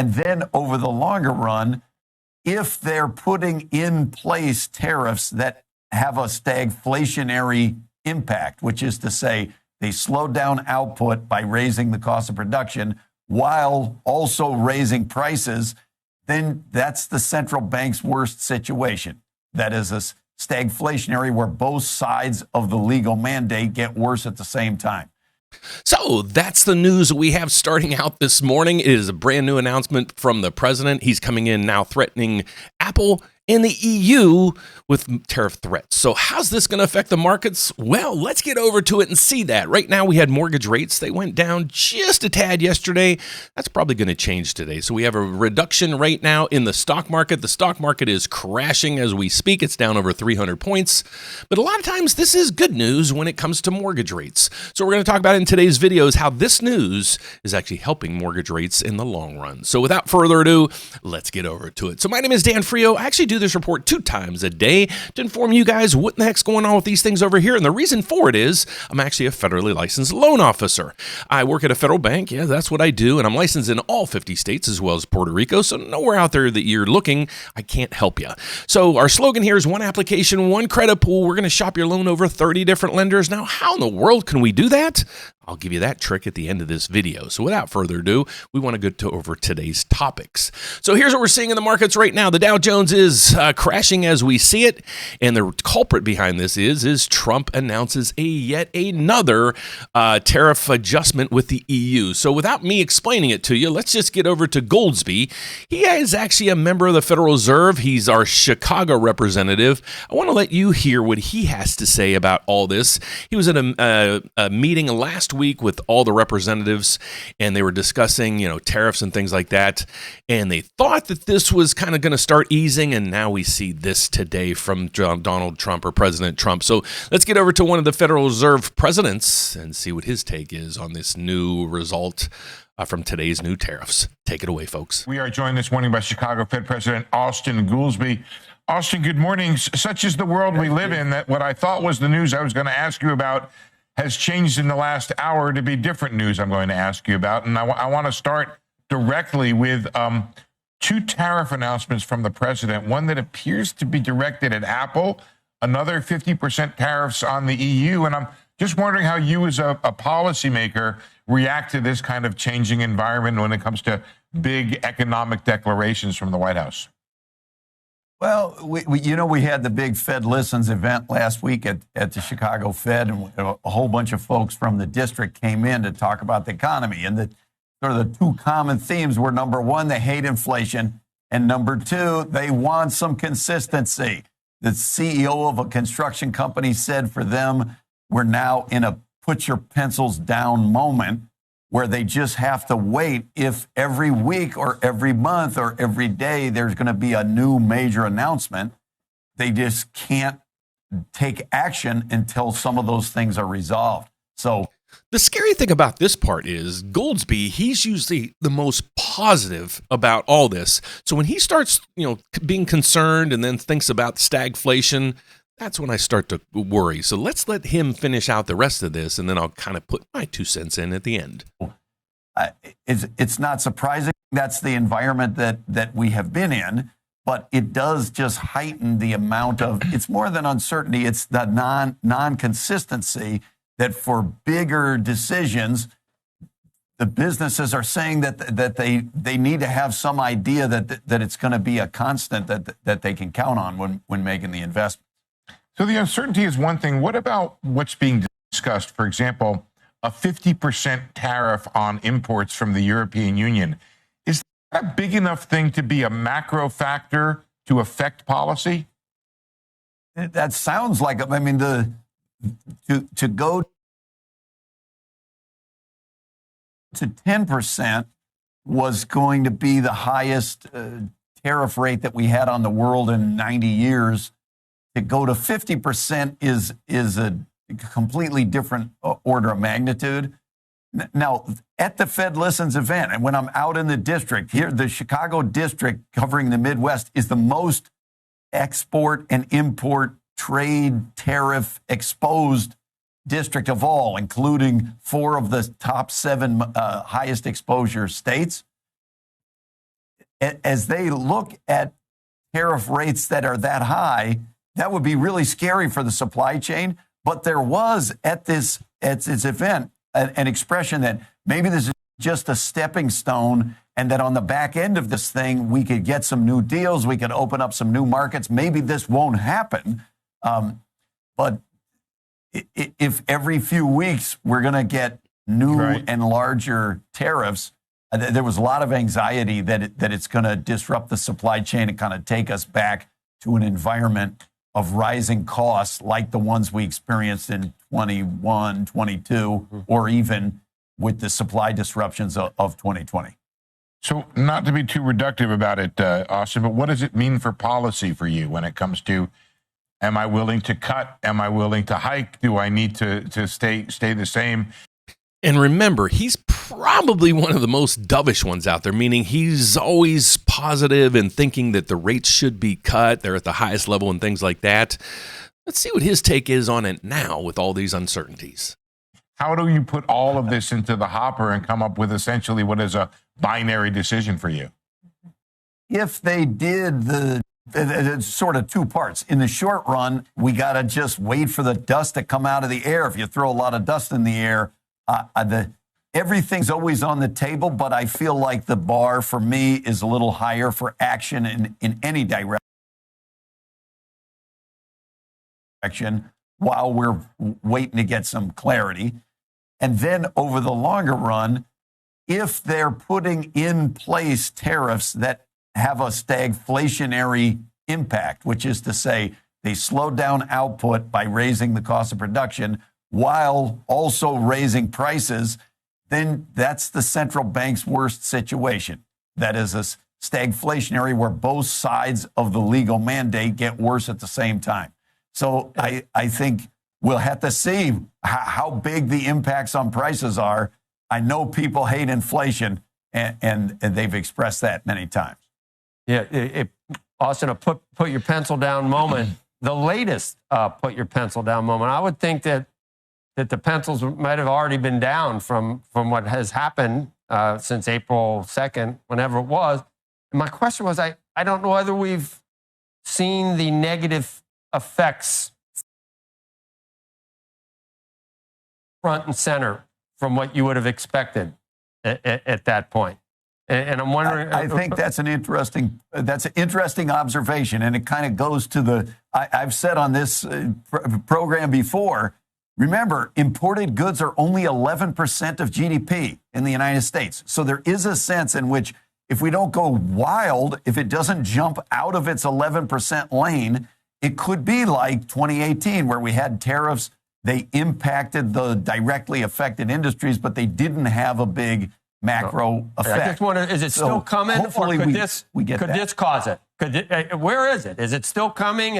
And then over the longer run, if they're putting in place tariffs that have a stagflationary impact, which is to say they slow down output by raising the cost of production while also raising prices, then that's the central bank's worst situation. That is a stagflationary where both sides of the legal mandate get worse at the same time. So that's the news we have starting out this morning. It is a brand new announcement from the president. He's coming in now threatening Apple and the EU with tariff threats. So how's this going to affect the markets? Well, let's get over to it and see that. Right now we had mortgage rates. They went down just a tad yesterday. That's probably going to change today. So we have a reduction right now in the stock market. The stock market is crashing as we speak. It's down over 300 points. But a lot of times this is good news when it comes to mortgage rates. So we're going to talk about in today's video is how this news is actually helping mortgage rates in the long run. So without further ado, let's get over to it. So my name is Dan Frio. I actually do this report 2 times a day to inform you guys what the heck's going on with these things over here. And the reason for it is I'm actually a federally licensed loan officer. I work at a federal bank. Yeah, that's what I do. And I'm licensed in all 50 states as well as Puerto Rico. So nowhere out there that you're looking, I can't help you. So our slogan here is one application, one credit pool. We're going to shop your loan over 30 different lenders. Now, how in the world can we do that? I'll give you that trick at the end of this video. So without further ado, we want to go over today's topics. So here's what we're seeing in the markets right now. The Dow Jones is crashing as we see it. And the culprit behind this is Trump announces yet another tariff adjustment with the EU. So without me explaining it to you, let's just get over to Goldsby. He is actually a member of the Federal Reserve. He's our Chicago representative. I want to let you hear what he has to say about all this. He was at a meeting last week with all the representatives, and they were discussing, tariffs and things like that. And they thought that this was kind of going to start easing, and now we see this today from Donald Trump or President Trump. So let's get over to one of the Federal Reserve presidents and see what his take is on this new result from today's new tariffs. Take it away, folks. We are joined this morning by Chicago Fed President Austin Goolsbee. Austin, good morning. Such is the world we live in that what I thought was the news I was going to ask you about has changed in the last hour to be different news I'm going to ask you about. And I want to start directly with 2 tariff announcements from the president, one that appears to be directed at Apple, another 50% tariffs on the EU. And I'm just wondering how you as a policymaker react to this kind of changing environment when it comes to big economic declarations from the White House. Well, we had the big Fed Listens event last week at the Chicago Fed, and a whole bunch of folks from the district came in to talk about the economy. And sort of the 2 common themes were, number 1, they hate inflation, and number 2, they want some consistency. The CEO of a construction company said for them, we're now in a put your pencils down moment where they just have to wait if every week or every month or every day there's going to be a new major announcement. They just can't take action until some of those things are resolved. So the scary thing about this part is Goldsby, he's usually the most positive about all this. So when he starts, being concerned and then thinks about stagflation, that's when I start to worry. So let's let him finish out the rest of this, and then I'll kind of put my 2 cents in at the end. It's not surprising. That's the environment that we have been in, but it does just heighten the amount of, it's more than uncertainty, it's the non-consistency that for bigger decisions, the businesses are saying that they need to have some idea that it's going to be a constant that they can count on when making the investment. So the uncertainty is one thing. What about what's being discussed? For example, a 50% tariff on imports from the European Union. Is that a big enough thing to be a macro factor to affect policy? That sounds like, to go to 10% was going to be the highest tariff rate that we had on the world in 90 years. To go to 50% is a completely different order of magnitude. Now, at the Fed Listens event, and when I'm out in the district, here, the Chicago district covering the Midwest is the most export and import trade tariff exposed district of all, including 4 of the top 7 highest exposure states. as they look at tariff rates that are that high, that would be really scary for the supply chain. But there was at this event an expression that maybe this is just a stepping stone, and that on the back end of this thing, we could get some new deals. We could open up some new markets. Maybe this won't happen. But if every few weeks we're going to get new and larger tariffs, there was a lot of anxiety that it's going to disrupt the supply chain and kind of take us back to an environment of rising costs like the ones we experienced in 21, 22, or even with the supply disruptions of 2020. So not to be too reductive about it, Austin, but what does it mean for policy for you when it comes to, am I willing to cut? Am I willing to hike? Do I need to stay the same? And remember, he's probably one of the most dovish ones out there, meaning he's always positive and thinking that the rates should be cut. They're at the highest level and things like that. Let's see what his take is on it now with all these uncertainties. How do you put all of this into the hopper and come up with essentially what is a binary decision for you? If they did it's sort of two parts. In the short run, we got to just wait for the dust to come out of the air. If you throw a lot of dust in the air, everything's always on the table, but I feel like the bar for me is a little higher for action in any direction while we're waiting to get some clarity. And then over the longer run, if they're putting in place tariffs that have a stagflationary impact, which is to say they slow down output by raising the cost of production while also raising prices, then that's the central bank's worst situation. That is a stagflationary where both sides of the legal mandate get worse at the same time. So I think we'll have to see how big the impacts on prices are. I know people hate inflation, and they've expressed that many times. Yeah, Austin, a put your pencil down moment, the latest put your pencil down moment. I would think that the pencils might have already been down from what has happened since April 2nd, whenever it was. And my question was, I don't know whether we've seen the negative effects front and center from what you would have expected at that point. And I'm wondering. I think that's an interesting observation, and it kind of goes to I've said on this program before. Remember, imported goods are only 11% of GDP in the United States. So there is a sense in which if we don't go wild, if it doesn't jump out of its 11% lane, it could be like 2018, where we had tariffs. They impacted the directly affected industries, but they didn't have a big macro effect. I just wonder, is it still coming? Hopefully or could this cause it? Where is it? Is it still coming?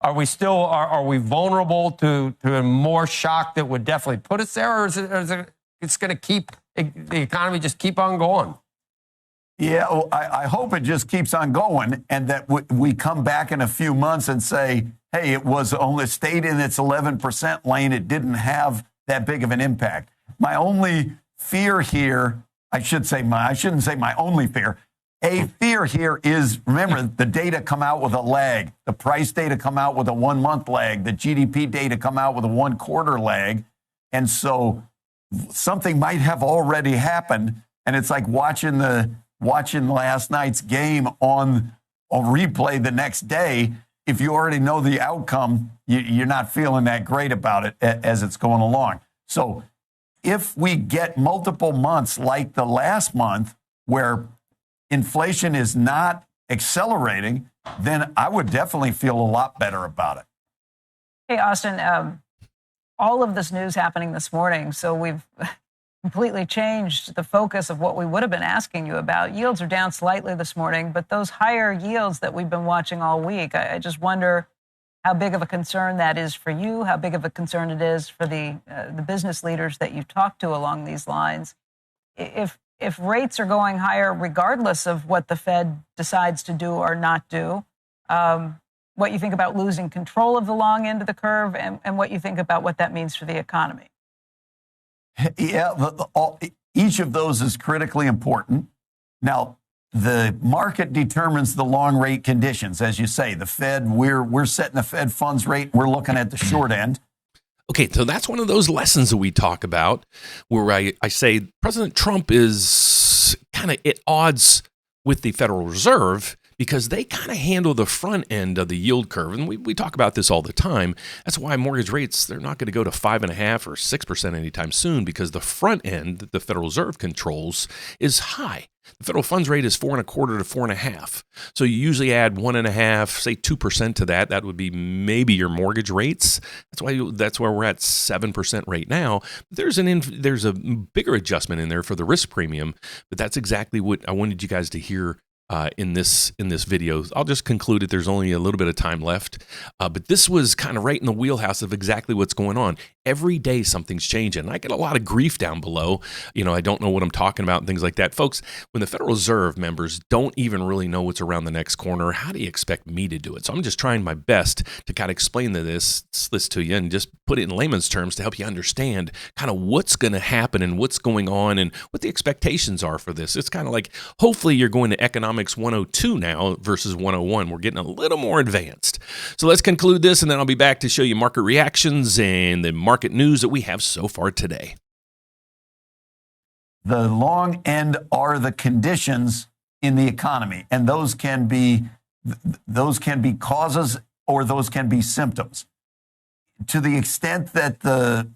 Are we vulnerable to more shock that would definitely put us there? Or is it it's going to keep the economy just keep on going? Yeah, well, I hope it just keeps on going, and that we come back in a few months and say, hey, it was only stayed in its 11% lane. It didn't have that big of an impact. My only fear here, I shouldn't say my only fear. A fear here is, remember, the data come out with a lag. The price data come out with a 1 month lag. The GDP data come out with a 1 quarter lag. And so something might have already happened. And it's like watching last night's game on replay the next day. If you already know the outcome, you're not feeling that great about it as it's going along. So if we get multiple months like the last month where inflation is not accelerating, then I would definitely feel a lot better about it. Hey, Austin, all of this news happening this morning, so we've completely changed the focus of what we would have been asking you about. Yields are down slightly this morning, but those higher yields that we've been watching all week, I just wonder how big of a concern that is for you, how big of a concern it is for the business leaders that you've talked to along these lines. If rates are going higher, regardless of what the Fed decides to do or not do, what you think about losing control of the long end of the curve, and what you think about what that means for the economy. Yeah, each of those is critically important. Now, the market determines the long rate conditions. As you say, the Fed, we're setting the Fed funds rate. We're looking at the short end. Okay, so that's one of those lessons that we talk about where I say President Trump is kind of at odds with the Federal Reserve because they kind of handle the front end of the yield curve. And we talk about this all the time. That's why mortgage rates, they're not going to go to 5.5% or 6% anytime soon because the front end that the Federal Reserve controls is high. The federal funds rate is 4.25% to 4.5%. So you usually add 1.5%, say 2% to that. That would be maybe your mortgage rates. That's where we're at 7% right now. There's a bigger adjustment in there for the risk premium, but that's exactly what I wanted you guys to hear in this video. I'll just conclude it. There's only a little bit of time left, but this was kind of right in the wheelhouse of exactly what's going on. Every day something's changing. I get a lot of grief down below. I don't know what I'm talking about and things like that. Folks, when the Federal Reserve members don't even really know what's around the next corner, how do you expect me to do it? So I'm just trying my best to kind of explain this to you and just put it in layman's terms to help you understand kind of what's going to happen and what's going on and what the expectations are for this. It's kind of like, hopefully you're going to Economics 102 now versus 101. We're getting a little more advanced. So let's conclude this, and then I'll be back to show you market reactions and the market news that we have so far today. The long end are the conditions in the economy, and those can be causes or those can be symptoms. To the extent that the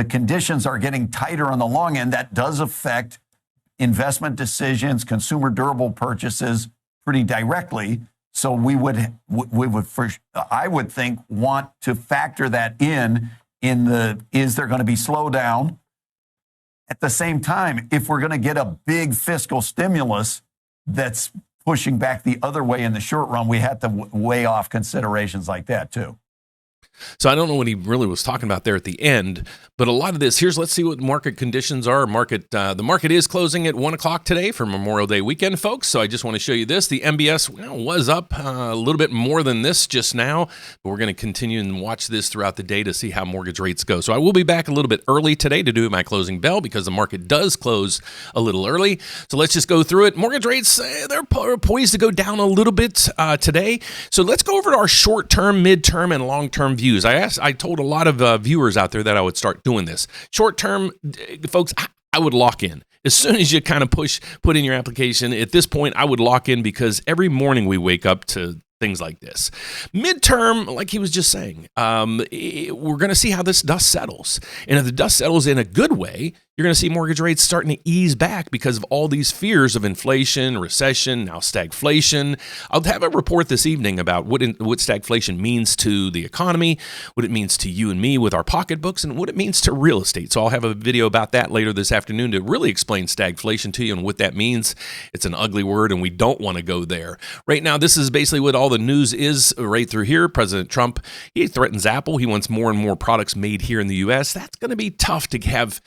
conditions are getting tighter on the long end, that does affect investment decisions, consumer durable purchases pretty directly. So I would think want to factor that in is there going to be slowdown? At the same time, if we're going to get a big fiscal stimulus that's pushing back the other way in the short run, we have to weigh off considerations like that too. So I don't know what he really was talking about there at the end, but a lot of this, let's see what market conditions are. The market is closing at 1 o'clock today for Memorial Day weekend, folks. So I just want to show you this. The MBS was up a little bit more than this just now, but we're going to continue and watch this throughout the day to see how mortgage rates go. So I will be back a little bit early today to do my closing bell because the market does close a little early. So let's just go through it. Mortgage rates, they're poised to go down a little bit today. So let's go over to our short-term, mid-term, and long-term views. I told a lot of viewers out there that I would start doing this. Short term, folks, I would lock in. As soon as you kind of put in your application, at this point, I would lock in because every morning we wake up to things like this. Midterm, like he was just saying, we're going to see how this dust settles. And if the dust settles in a good way, you're going to see mortgage rates starting to ease back because of all these fears of inflation, recession, now stagflation. I'll have a report this evening about what stagflation means to the economy, what it means to you and me with our pocketbooks, and what it means to real estate. So I'll have a video about that later this afternoon to really explain stagflation to you and what that means. It's an ugly word, and we don't want to go there. Right now, this is basically what all the news is right through here. President Trump, he threatens Apple. He wants more and more products made here in the U.S. That's going to be tough to have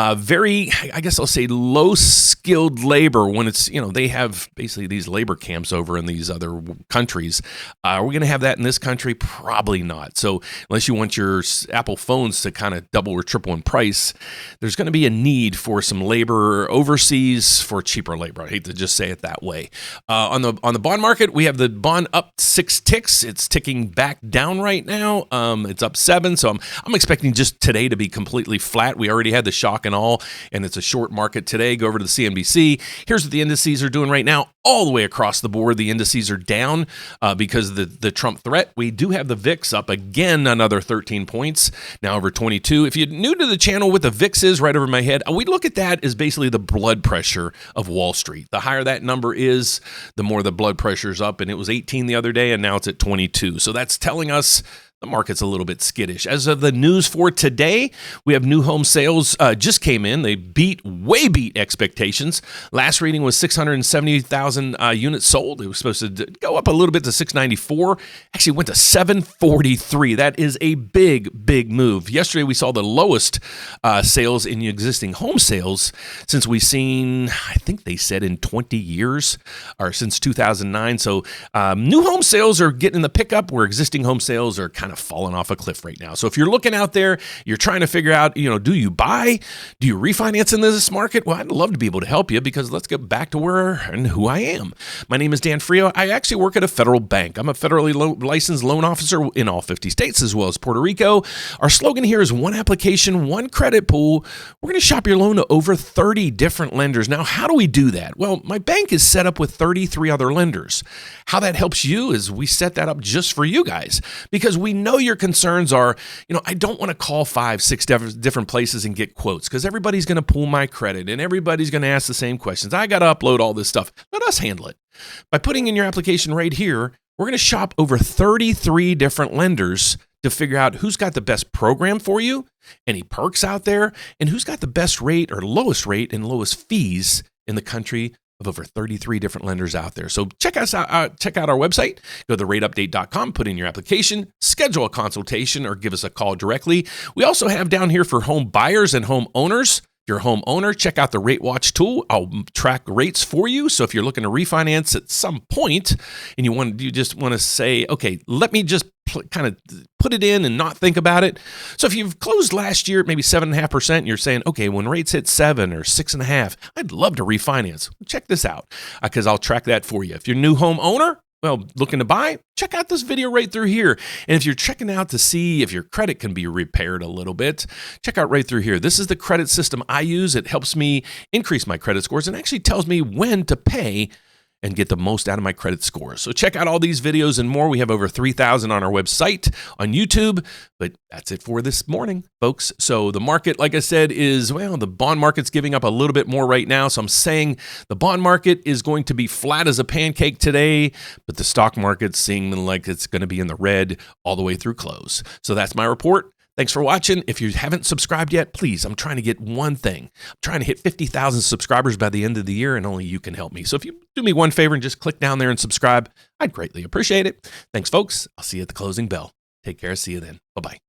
very, I guess I'll say, low-skilled labor when it's, they have basically these labor camps over in these other countries. Are we going to have that in this country? Probably not. So unless you want your Apple phones to kind of double or triple in price, there's going to be a need for some labor overseas for cheaper labor. I hate to just say it that way. On the bond market, we have the bond up 6 ticks. It's ticking back down right now. It's up 7. So I'm expecting just today to be completely flat. We already had the shock and all, and it's a short market today. Go over to the CNBC. Here's what the indices are doing right now. All the way across the board, the indices are down because of the Trump threat. We do have the VIX up again, another 13 points, now over 22. If you're new to the channel, what the VIX is right over my head, we look at that as basically the blood pressure of Wall Street. The higher that number is, the more the blood pressure's up, and it was 18 the other day, and now it's at 22. So that's telling us the market's a little bit skittish. As of the news for today, we have new home sales just came in. They way beat expectations. Last reading was 670,000 units sold. It was supposed to go up a little bit to 694. Actually went to 743. That is a big move. Yesterday, we saw the lowest sales in existing home sales since we've seen, I think they said in 20 years, or since 2009. So new home sales are getting the pickup where existing home sales are kind kind of falling off a cliff right now. So if you're looking out there, you're trying to figure out, do you buy? Do you refinance in this market? Well, I'd love to be able to help you because let's get back to where and who I am. My name is Dan Frio. I actually work at a federal bank. I'm a federally licensed loan officer in all 50 states as well as Puerto Rico. Our slogan here is one application, one credit pool. We're going to shop your loan to over 30 different lenders. Now, how do we do that? Well, my bank is set up with 33 other lenders. How that helps you is we set that up just for you guys because we know your concerns are, I don't want to call 5-6 different places and get quotes because everybody's going to pull my credit and everybody's going to ask the same questions. I got to upload all this stuff. Let us handle it. By putting in your application right here, we're going to shop over 33 different lenders to figure out who's got the best program for you, any perks out there, and who's got the best rate or lowest rate and lowest fees in the country of over 33 different lenders out there. So check us out. Check out our website. Go to rateupdate.com, put in your application, schedule a consultation, or give us a call directly. We also have down here for home buyers and homeowners. If you're a homeowner, check out the RateWatch tool. I'll track rates for you. So if you're looking to refinance at some point and you just want to say, okay, let me just kind of put it in and not think about it. So if you've closed last year at maybe 7.5%, and you're saying, okay, when rates hit 7 or 6.5, I'd love to refinance. Check this out because I'll track that for you. If you're a new homeowner, looking to buy, check out this video right through here. And if you're checking out to see if your credit can be repaired a little bit, check out right through here. This is the credit system I use. It helps me increase my credit scores and actually tells me when to pay and get the most out of my credit scores. So check out all these videos and more. We have over 3,000 on our website, on YouTube, but that's it for this morning, folks. So the market, like I said, the bond market's giving up a little bit more right now. So I'm saying the bond market is going to be flat as a pancake today, but the stock market's seeming like it's going to be in the red all the way through close. So that's my report. Thanks for watching. If you haven't subscribed yet, please, I'm trying to get one thing. I'm trying to hit 50,000 subscribers by the end of the year, and only you can help me. So if you do me one favor and just click down there and subscribe, I'd greatly appreciate it. Thanks, folks. I'll see you at the closing bell. Take care. See you then. Bye-bye.